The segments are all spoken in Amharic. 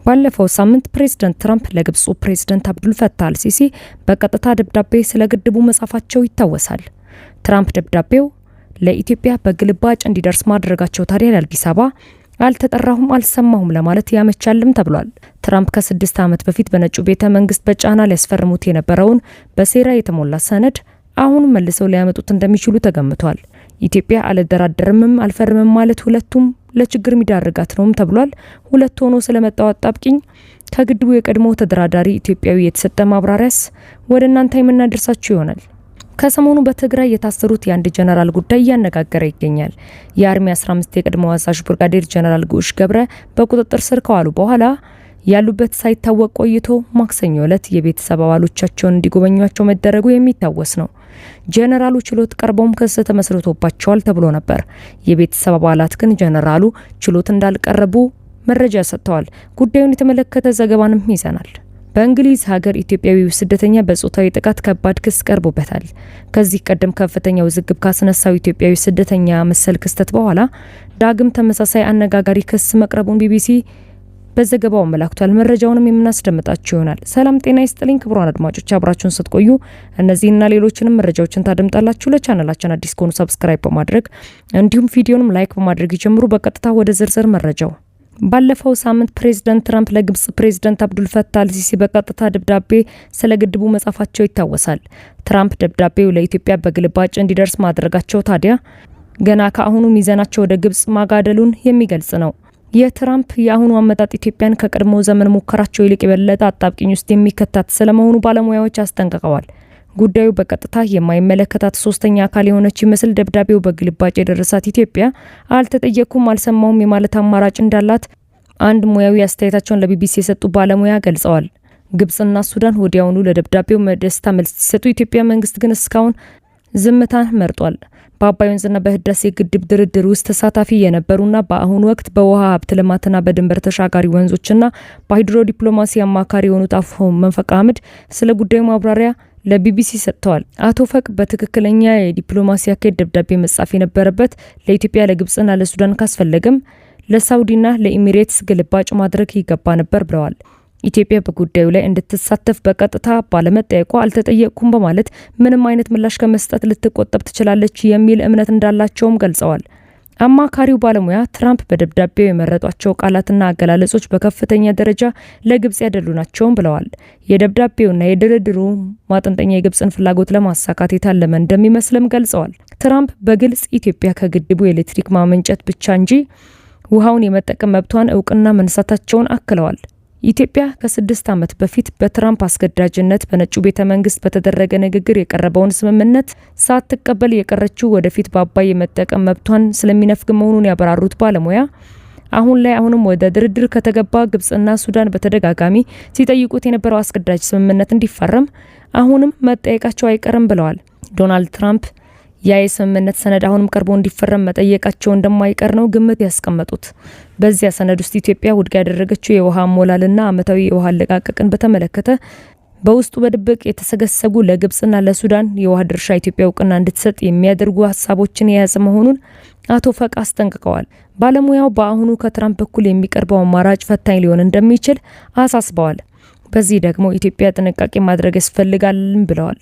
ባለፈው ሳምንት ፕሬዝዳንት ትራምፕ ለግብፁ ፕሬዝዳንት አብዱል ፈታህ አልሲሲ በቀጥታ ደብዳቤ ስለ ግድቡ መጻፋቸው ይታወሳል። ትራምፕ ደብዳቤው ለኢትዮጵያ በግልባጭ እንዲደርስ ማድረጋቸው ታዲያ ለአዲስ አበባ አልተጠራሁም አልሰማሁም ለማለት ያመቻልም ተብሏል። ትራምፕ ከ6 ዓመት በፊት በነጩ ቤተ መንግስት በጫና ሊያስፈርሙት የነበረውን በሴራ የተሞላ ሰነድ አሁን መልሰው ሊያመጡት እንደሚችሉ ተገምቷል። ኢትዮጵያ አልደራደርምም አልፈርምም ማለት ሁለቱም ለችግር የሚዳርጋት ነውም ተብሏል። ሁለት ሆኖ ስለመጣው አጣብቂኝ ከግድቡ የቀድሞ ተደራዳሪ ኢትዮጵያዊ የተሰጠ ማብራሪያስ ወደ እናንተ የምናደርሳችሁ ይሆናል። ከሰሞኑ በትግራይ የታሰሩት የአንድ ጀነራል ጉዳይ እያነጋገረ ይገኛል። የአርሚ 15 የቀድሞ አዛዥ ብርጋዴር ጀነራል ጉሽ ገብረ በቁጥጥር ስር ከዋሉ በኋላ ያሉበት ሳይታወቅ ቆይቶ ማክሰኞ ዕለት የቤተሰብ አባሎቻቸውን እንዲጎበኟቸው መደረጉ የሚታወስ ነው። ጀነራሉ ችሎት ቀርበውም ክስ ተመስርቶባቸዋል ተብሎ ነበር። የቤተሰብ አባላት ግን ጀነራሉ ችሎት እንዳልቀረቡ መረጃ ሰጥተዋል። ጉዳዩን የተመለከተ ዘገባንም ይዘናል። በእንግሊዝ ሀገር ኢትዮጵያዊው ስደተኛ በጾታዊ ጥቃት ከባድ ክስ ቀርቦበታል። ከዚህ ቀደም ከፍተኛ ውዝግብ ካስነሳው ኢትዮጵያዊ ስደተኛ መሰል ክስተት በኋላ ዳግም ተመሳሳይ አነጋጋሪ ክስ መቅረቡን ቢቢሲ በዘገባው አመላክቷል። መረጃውንም የምናስደምጣችሁ ይሆናል። ሰላም ጤና ይስጥልኝ ክቡራን አድማጮች፣ አብራችሁን ስትቆዩ እነዚህና ሌሎችንም መረጃዎችን ታደምጣላችሁ። ለቻናላችን አዲስ ከሆኑ ሰብስክራይብ በማድረግ እንዲሁም ቪዲዮንም ላይክ በማድረግ ይጀምሩ። በቀጥታ ወደ ዝርዝር መረጃው። ባለፈው ሳምንት ፕሬዝዳንት ትራምፕ ለግብጽ ፕሬዝዳንት አብዱል ፈታህ አልሲሲ በቀጥታ ደብዳቤ ስለ ግድቡ መጻፋቸው ይታወሳል። ትራምፕ ደብዳቤው ለኢትዮጵያ በግልባጭ እንዲደርስ ማድረጋቸው ታዲያ ገና ከአሁኑ ሚዛናቸው ወደ ግብጽ ማጋደሉን የሚገልጽ ነው። የትራምፕ የአሁኑ አመጣጥ ኢትዮጵያን ከቀድሞ ዘመን ሙከራቸው ይልቅ የበለጠ አጣብቂኝ ውስጥ የሚከታት ስለመሆኑ ባለሙያዎች አስጠንቅቀዋል። ጉዳዩ በቀጥታ የማይመለከታት ሶስተኛ አካል የሆነች ይመስል ደብዳቤው በግልባጭ የደረሳት ኢትዮጵያ አልተጠየቅኩም አልሰማሁም የማለት አማራጭ እንዳላት አንድ ሙያዊ አስተያየታቸውን ለቢቢሲ የሰጡ ባለሙያ ገልጸዋል። ግብጽና ሱዳን ወዲያውኑ ለደብዳቤው ደስታ መልስ ሲሰጡ፣ ኢትዮጵያ መንግስት ግን እስካሁን ዝምታን መርጧል። በአባይ ወንዝና በህዳሴ ግድብ ድርድር ውስጥ ተሳታፊ የነበሩና በአሁኑ ወቅት በውሃ ሀብት ልማትና በድንበር ተሻጋሪ ወንዞችና በሃይድሮ ዲፕሎማሲ አማካሪ የሆኑት አቶ መንፈቅ አህመድ ስለ ጉዳዩ ማብራሪያ ለቢቢሲ ሰጥተዋል። አቶ ፈቅ በትክክለኛ የዲፕሎማሲ አካሄድ ደብዳቤ መጻፍ የነበረበት ለኢትዮጵያ ለግብጽና ለሱዳን ካስፈለገም ለሳውዲና ለኢሚሬትስ ግልባጭ ማድረግ ይገባ ነበር ብለዋል። ኢትዮጵያ በጉዳዩ ላይ እንድትሳተፍ በቀጥታ ባለመጠየቋ አልተጠየቅኩም በማለት ምንም አይነት ምላሽ ከመስጠት ልትቆጠብ ትችላለች የሚል እምነት እንዳላቸውም ገልጸዋል። አማካሪው ባለሙያ ትራምፕ በደብዳቤው የመረጧቸው ቃላትና አገላለጾች በከፍተኛ ደረጃ ለግብጽ ያደሉ ናቸውም ብለዋል። የደብዳቤውና የድርድሩ ማጠንጠኛ የግብጽን ፍላጎት ለማሳካት የታለመ እንደሚመስልም ገልጸዋል። ትራምፕ በግልጽ ኢትዮጵያ ከግድቡ የኤሌክትሪክ ማመንጨት ብቻ እንጂ ውሃውን የመጠቀም መብቷን እውቅና መንሳታቸውን አክለዋል። ኢትዮጵያ ከ6 ዓመት በፊት በትራምፕ አስገዳጅነት በነጩ ቤተ መንግስት በተደረገ ንግግር የቀረበውን ስምምነት ሳትቀበል የቀረችው ወደፊት በአባይ የመጠቀም መብቷን ስለሚነፍግ መሆኑን ያበራሩት ባለሙያ አሁንም ወደ ድርድር ከተገባ ግብጽና ሱዳን በተደጋጋሚ ሲጠይቁት የነበረው አስገዳጅ ስምምነት እንዲፈረም አሁንም መጠየቃቸው አይቀርም ብለዋል። ዶናልድ ትራምፕ የስምምነት ሰነድ አሁንም ቀርቦ እንዲፈረም መጠየቃቸው እንደማይቀር ነው ግምት ያስቀመጡት። በዚያ ሰነድ ውስጥ ኢትዮጵያ ውድቅ ያደረገችው የውሃ ሞላልና ዓመታዊ የውሃ አለቃቀቅን በተመለከተ በውስጡ በድብቅ የተሰገሰጉ ለግብጽና ለሱዳን የውሃ ድርሻ ኢትዮጵያ እውቅና እንድትሰጥ የሚያደርጉ ሀሳቦችን የያዘ መሆኑን አቶ ፈቅ አስጠንቅቀዋል። ባለሙያው በአሁኑ ከትራምፕ በኩል የሚቀርበው አማራጭ ፈታኝ ሊሆን እንደሚችል አሳስበዋል። በዚህ ደግሞ ኢትዮጵያ ጥንቃቄ ማድረግ ያስፈልጋልም ብለዋል።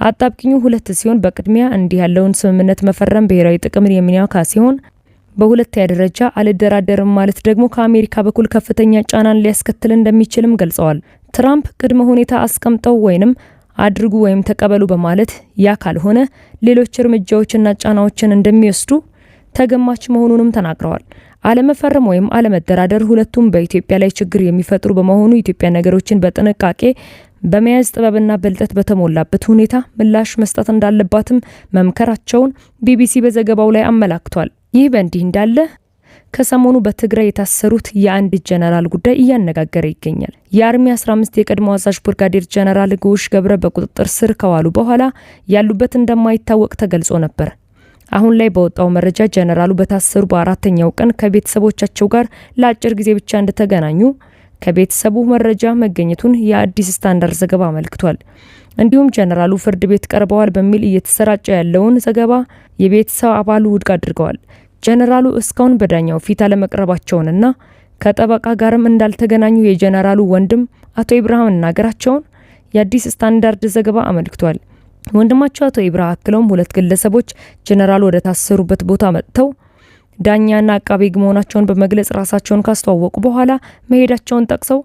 አጣብቂኙ ሁለት ሲሆን በቅድሚያ እንዲህ ያለውን ስምምነት መፈረም ብሔራዊ ጥቅምን የሚነካ ሲሆን፣ በሁለተኛ ደረጃ አልደራደርም ማለት ደግሞ ከአሜሪካ በኩል ከፍተኛ ጫናን ሊያስከትል እንደሚችልም ገልጸዋል። ትራምፕ ቅድመ ሁኔታ አስቀምጠው ወይንም አድርጉ ወይም ተቀበሉ በማለት ያ ካልሆነ ሌሎች እርምጃዎችና ጫናዎችን እንደሚወስዱ ተገማች መሆኑንም ተናግረዋል። አለመፈረም ወይም አለመደራደር ሁለቱም በኢትዮጵያ ላይ ችግር የሚፈጥሩ በመሆኑ ኢትዮጵያ ነገሮችን በጥንቃቄ በመያዝ ጥበብና ብልጠት በተሞላበት ሁኔታ ምላሽ መስጠት እንዳለባትም መምከራቸውን ቢቢሲ በዘገባው ላይ አመላክቷል። ይህ በእንዲህ እንዳለ ከሰሞኑ በትግራይ የታሰሩት የአንድ ጀነራል ጉዳይ እያነጋገረ ይገኛል። የአርሚ 15 የቀድሞ አዛዥ ብርጋዴር ጀነራል ጉሽ ገብረ በቁጥጥር ስር ከዋሉ በኋላ ያሉበት እንደማይታወቅ ተገልጾ ነበር። አሁን ላይ በወጣው መረጃ ጀነራሉ በታሰሩ በአራተኛው ቀን ከቤተሰቦቻቸው ጋር ለአጭር ጊዜ ብቻ እንደተገናኙ ከቤተሰቡ መረጃ መገኘቱን የአዲስ ስታንዳርድ ዘገባ አመልክቷል። እንዲሁም ጀነራሉ ፍርድ ቤት ቀርበዋል በሚል እየተሰራጨ ያለውን ዘገባ የቤተሰብ አባሉ ውድቅ አድርገዋል። ጀነራሉ እስካሁን በዳኛው ፊት አለመቅረባቸውንና ከጠበቃ ጋርም እንዳልተገናኙ የጀነራሉ ወንድም አቶ ኢብራሂም መናገራቸውን የአዲስ ስታንዳርድ ዘገባ አመልክቷል። ወንድማቸው አቶ ኢብራሂም አክለውም ሁለት ግለሰቦች ጀነራሉ ወደ ታሰሩበት ቦታ መጥተው ዳኛና አቃቤ ሕግ መሆናቸውን በመግለጽ ራሳቸውን ካስተዋወቁ በኋላ መሄዳቸውን ጠቅሰው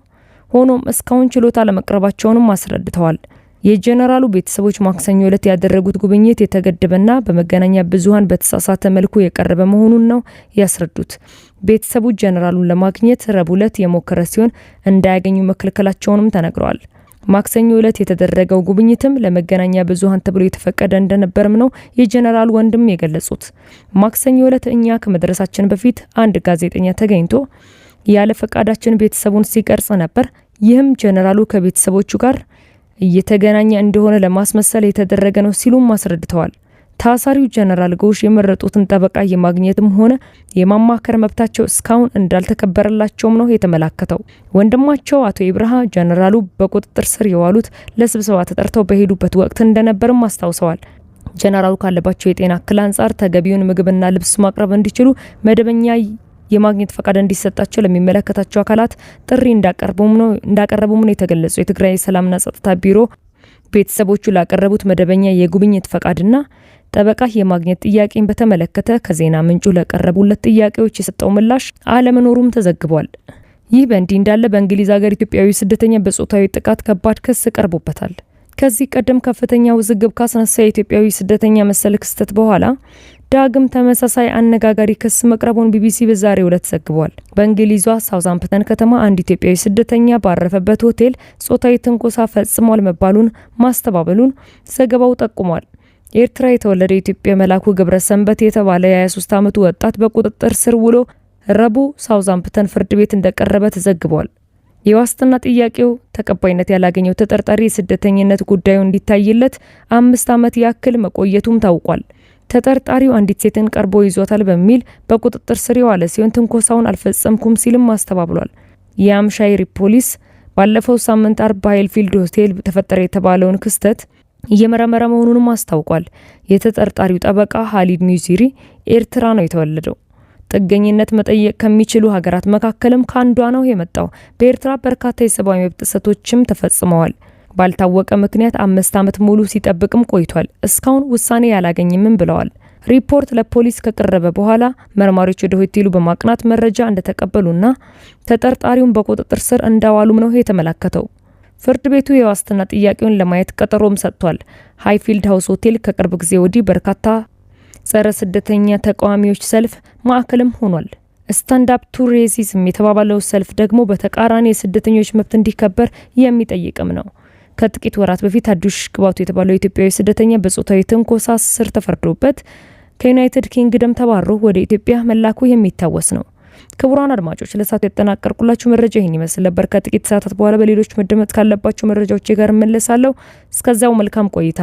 ሆኖም እስካሁን ችሎታ ለመቅረባቸውንም አስረድተዋል። የጀነራሉ ቤተሰቦች ማክሰኞ ዕለት ያደረጉት ጉብኝት የተገደበና በመገናኛ ብዙሃን በተሳሳተ መልኩ የቀረበ መሆኑን ነው ያስረዱት። ቤተሰቡ ጀነራሉን ለማግኘት ረቡዕ ዕለት የሞከረ ሲሆን እንዳያገኙ መከልከላቸውንም ተነግረዋል። ማክሰኞ ዕለት የተደረገው ጉብኝትም ለመገናኛ ብዙሃን ተብሎ የተፈቀደ እንደነበርም ነው የጀነራሉ ወንድም የገለጹት። ማክሰኞ ዕለት እኛ ከመድረሳችን በፊት አንድ ጋዜጠኛ ተገኝቶ ያለ ፈቃዳችን ቤተሰቡን ሲቀርጽ ነበር። ይህም ጀነራሉ ከቤተሰቦቹ ጋር እየተገናኘ እንደሆነ ለማስመሰል የተደረገ ነው ሲሉም አስረድተዋል። ታሳሪው ጀነራል ጎሽ የመረጡትን ጠበቃ የማግኘትም ሆነ የማማከር መብታቸው እስካሁን እንዳልተከበረላቸውም ነው የተመላከተው። ወንድማቸው አቶ ኢብራሂም ጀነራሉ በቁጥጥር ስር የዋሉት ለስብሰባ ተጠርተው በሄዱበት ወቅት እንደነበርም አስታውሰዋል። ጀነራሉ ካለባቸው የጤና እክል አንጻር ተገቢውን ምግብና ልብስ ማቅረብ እንዲችሉ መደበኛ የማግኘት ፈቃድ እንዲሰጣቸው ለሚመለከታቸው አካላት ጥሪ እንዳቀረቡም ነው የተገለጸው። የትግራይ ሰላምና ጸጥታ ቢሮ ቤተሰቦቹ ላቀረቡት መደበኛ የጉብኝት ፈቃድና ጠበቃ የማግኘት ጥያቄን በተመለከተ ከዜና ምንጩ ለቀረቡለት ጥያቄዎች የሰጠው ምላሽ አለመኖሩም ተዘግቧል። ይህ በእንዲህ እንዳለ በእንግሊዝ ሀገር ኢትዮጵያዊ ስደተኛ በጾታዊ ጥቃት ከባድ ክስ ቀርቦበታል። ከዚህ ቀደም ከፍተኛ ውዝግብ ካስነሳ የኢትዮጵያዊ ስደተኛ መሰል ክስተት በኋላ ዳግም ተመሳሳይ አነጋጋሪ ክስ መቅረቡን ቢቢሲ በዛሬው ዕለት ዘግቧል። በእንግሊዟ ሳውዛምፕተን ከተማ አንድ ኢትዮጵያዊ ስደተኛ ባረፈበት ሆቴል ጾታዊ ትንኮሳ ፈጽሟል መባሉን ማስተባበሉን ዘገባው ጠቁሟል። ኤርትራ የተወለደ የኢትዮጵያ መላኩ ገብረሰንበት የተባለ የ23 ዓመቱ ወጣት በቁጥጥር ስር ውሎ ረቡዕ ሳውዛምፕተን ፍርድ ቤት እንደቀረበ ተዘግቧል። የዋስትና ጥያቄው ተቀባይነት ያላገኘው ተጠርጣሪ የስደተኝነት ጉዳዩ እንዲታይለት 5 ዓመት ያክል መቆየቱም ታውቋል። ተጠርጣሪው አንዲት ሴትን ቀርቦ ይዟታል በሚል በቁጥጥር ስር የዋለ ሲሆን ትንኮሳውን አልፈጸምኩም ሲልም አስተባብሏል። የአምሻይሪ ፖሊስ ባለፈው ሳምንት አርብ በሃይልፊልድ ሆቴል ተፈጠረ የተባለውን ክስተት እየመረመረ መሆኑንም አስታውቋል። የተጠርጣሪው ጠበቃ ሀሊድ ሚዩዚሪ ኤርትራ ነው የተወለደው። ጥገኝነት መጠየቅ ከሚችሉ ሀገራት መካከልም ከአንዷ ነው የመጣው። በኤርትራ በርካታ የሰብአዊ መብት ጥሰቶችም ተፈጽመዋል። ባልታወቀ ምክንያት 5 ዓመት ሙሉ ሲጠብቅም ቆይቷል። እስካሁን ውሳኔ ያላገኝምም ብለዋል። ሪፖርት ለፖሊስ ከቀረበ በኋላ መርማሪዎች ወደ ሆቴሉ በማቅናት መረጃ እንደተቀበሉና ተጠርጣሪውን በቁጥጥር ስር እንዳዋሉም ነው የተመለከተው። ፍርድ ቤቱ የዋስትና ጥያቄውን ለማየት ቀጠሮም ሰጥቷል። ሃይፊልድ ሃውስ ሆቴል ከቅርብ ጊዜ ወዲህ በርካታ ጸረ ስደተኛ ተቃዋሚዎች ሰልፍ ማዕከልም ሆኗል። ስታንድ አፕ ቱ ሬሲዝም የተባባለው ሰልፍ ደግሞ በተቃራኒ የስደተኞች መብት እንዲከበር የሚጠይቅም ነው። ከጥቂት ወራት በፊት አዱሽ ቅባቱ የተባለው ኢትዮጵያዊ ስደተኛ በጾታዊ ትንኮሳ ስር ተፈርዶበት ከዩናይትድ ኪንግደም ተባሮ ወደ ኢትዮጵያ መላኩ የሚታወስ ነው። ክቡራን አድማጮች ለሰዓቱ ያጠናቀርኩላችሁ መረጃ ይህን ይመስል ነበር። ከጥቂት ሰዓታት በኋላ በሌሎች መደመጥ ካለባቸው መረጃዎች ጋር እመለሳለሁ። እስከዛው መልካም ቆይታ።